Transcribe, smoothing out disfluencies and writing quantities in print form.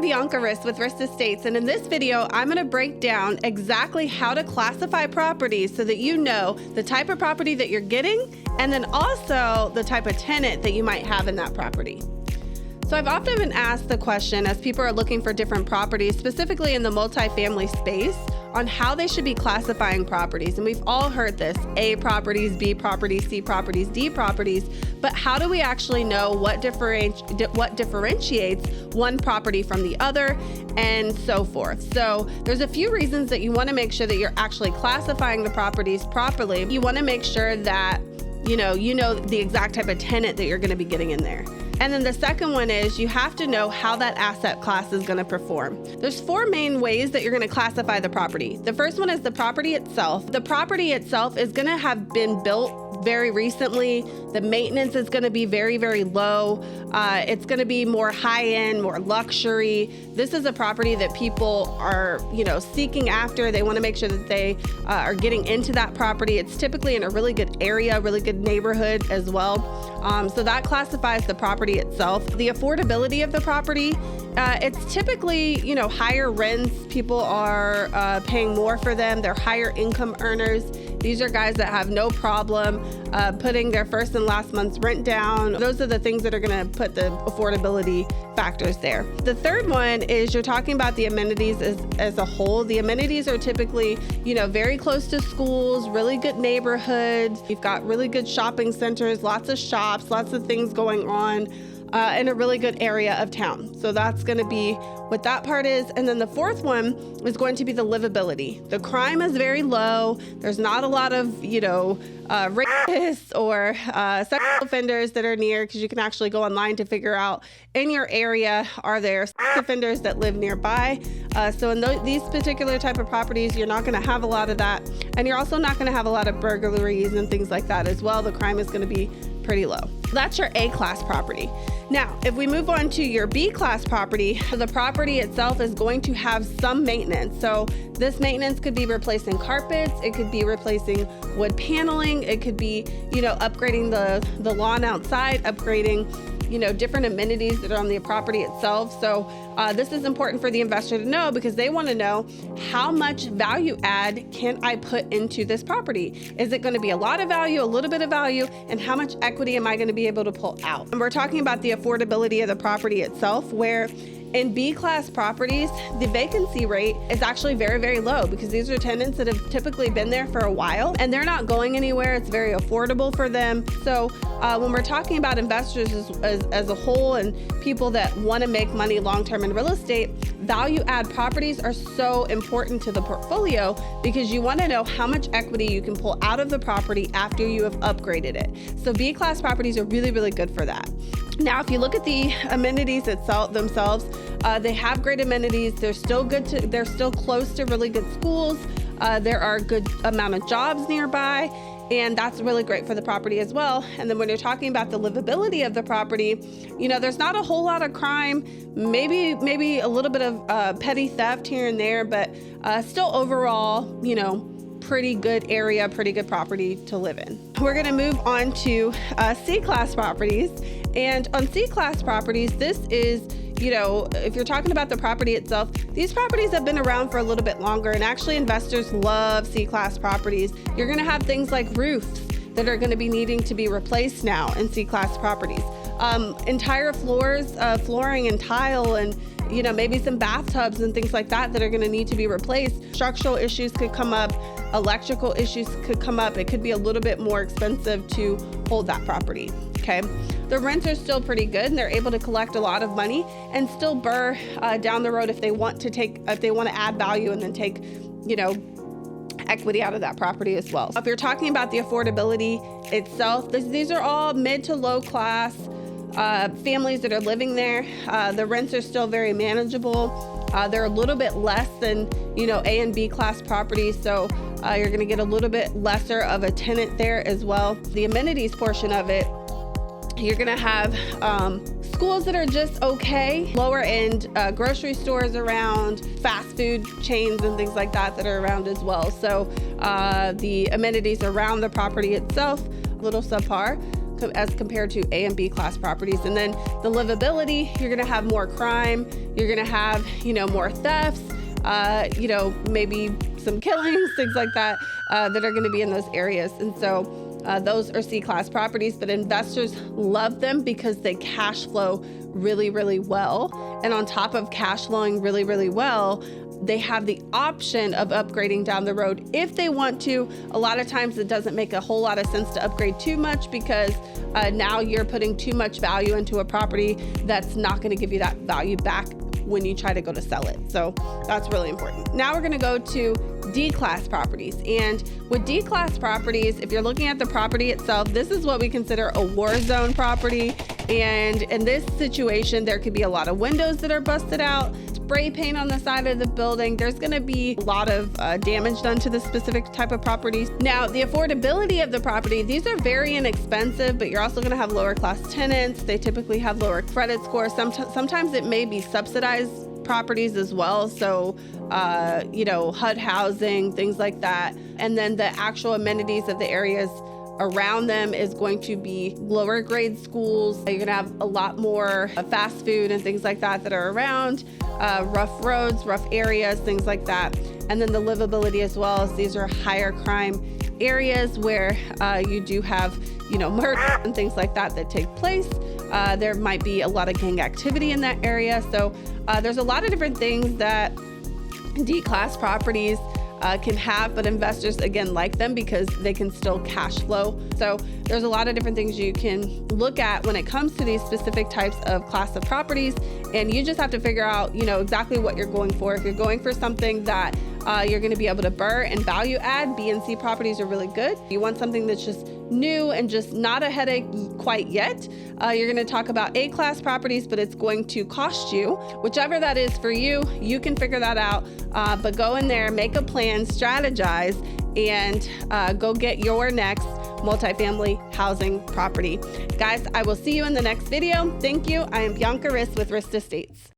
Bianca Riss with Riss Estates, and in this video, I'm going to break down exactly how to classify properties so that you know the type of property that you're getting, and then also the type of tenant that you might have in that property. So I've often been asked the question as people are looking for different properties, specifically in the multifamily space, on how they should be classifying properties. And we've all heard this: A properties, B properties, C properties, D properties. But how do we actually know what differentiates one property from the other, and so forth? So there's a few reasons that you want to make sure that you're actually classifying the properties properly. You want to make sure that you know the exact type of tenant that you're going to be getting in there. And then the second one is you have to know how that asset class is going to perform. There's four main ways that you're going to classify the property. The first one is the property itself. The property itself is going to have been built very recently. The maintenance is going to be very, very low. It's going to be more high-end, more luxury. This is a property that people are, seeking after. They want to make sure that they are getting into that property. It's typically in a really good area, really good neighborhood as well. So that classifies the property itself. The affordability of the property, it's typically, higher rents. People are paying more for them. They're higher income earners. These are guys that have no problem putting their first and last month's rent down. Those are the things that are going to put the affordability factors there. The third one is you're talking about the amenities as a whole. The amenities are typically, very close to schools, really good neighborhoods. You've got really good shopping centers, lots of shops, lots of things going on. In a really good area of town. So that's going to be what that part is. And then the fourth one is going to be the livability. The crime is very low. There's not a lot of, rapists or sexual offenders that are near, because you can actually go online to figure out in your area, are there sex offenders that live nearby? So in these particular type of properties, you're not going to have a lot of that. And you're also not going to have a lot of burglaries and things like that as well. The crime is going to be pretty low. That's your A-class property. Now, if we move on to your B-class property, the property itself is going to have some maintenance. So this maintenance could be replacing carpets, it could be replacing wood paneling, it could be, upgrading the lawn outside, upgrading, different amenities that are on the property itself. So this is important for the investor to know, because they want to know, how much value add can I put into this property? Is it going to be a lot of value, a little bit of value, and how much equity am I going to be able to pull out? And we're talking about the affordability of the property itself, where in B-class properties, the vacancy rate is actually very, very low, because these are tenants that have typically been there for a while and they're not going anywhere. It's very affordable for them. So when we're talking about investors as a whole, and people that want to make money long-term in real estate, value add properties are so important to the portfolio, because you want to know how much equity you can pull out of the property after you have upgraded it. So B-class properties are really, really good for that. Now, if you look at the amenities themselves, they have great amenities. They're still they're still close to really good schools. There are a good amount of jobs nearby, and that's really great for the property as well. And then when you're talking about the livability of the property, there's not a whole lot of crime, maybe a little bit of petty theft here and there, but still overall, pretty good area, pretty good property to live in. We're going to move on to C-class properties. And on C-class properties, this is, if you're talking about the property itself, these properties have been around for a little bit longer, and actually investors love C-class properties. You're going to have things like roofs that are going to be needing to be replaced now in C-class properties. Entire floors, flooring and tile, and maybe some bathtubs and things like that are going to need to be replaced. Structural issues could come up, electrical issues could come up. It could be a little bit more expensive to hold that property. Okay. The rents are still pretty good, and they're able to collect a lot of money and still burr down the road if they want to add value and then take, equity out of that property as well. If you're talking about the affordability itself, these are all mid to low class families that are living there. The rents are still very manageable. They're a little bit less than, A and B class properties. So you're going to get a little bit lesser of a tenant there as well. The amenities portion of it, you're going to have schools that are just okay, lower end grocery stores around, fast food chains and things like that are around as well. So the amenities around the property itself, a little subpar, as compared to A and B class properties. And then the livability, you're gonna have more crime, you're gonna have, more thefts, maybe some killings, things like that, that are gonna be in those areas. And so those are C-class properties, but investors love them because they cash flow really, really well. And on top of cash flowing really, really well, they have the option of upgrading down the road if they want to. A lot of times it doesn't make a whole lot of sense to upgrade too much because now you're putting too much value into a property that's not going to give you that value back when you try to go to sell it. So that's really important. Now we're going to go to D-class properties. And with D-class properties, if you're looking at the property itself, this is what we consider a war zone property. And in this situation, there could be a lot of windows that are busted out, spray paint on the side of the building. There's going to be a lot of damage done to this specific type of properties. Now, the affordability of the property, these are very inexpensive, but you're also going to have lower class tenants. They typically have lower credit scores. Sometimes it may be subsidized properties as well. So, HUD housing, things like that. And then the actual amenities of the areas around them is going to be lower grade schools. You're gonna have a lot more fast food and things like that are around, rough roads, rough areas, things like that. And then the livability as well, as these are higher crime areas where you do have, murder and things like that take place. There might be a lot of gang activity in that area. So there's a lot of different things that D-class properties can have, but investors again like them because they can still cash flow. So there's a lot of different things you can look at when it comes to these specific types of class of properties, and you just have to figure out exactly what you're going for. If you're going for something that you're going to be able to BRRRR and value add, B and C properties are really good. You want something that's just new and just not a headache quite yet, you're going to talk about A-class properties, but it's going to cost you. Whichever that is for you, you can figure that out, but go in there, make a plan, strategize, and go get your next multifamily housing property. Guys, I will see you in the next video. Thank you. I am Bianca Riss with Riss Estates.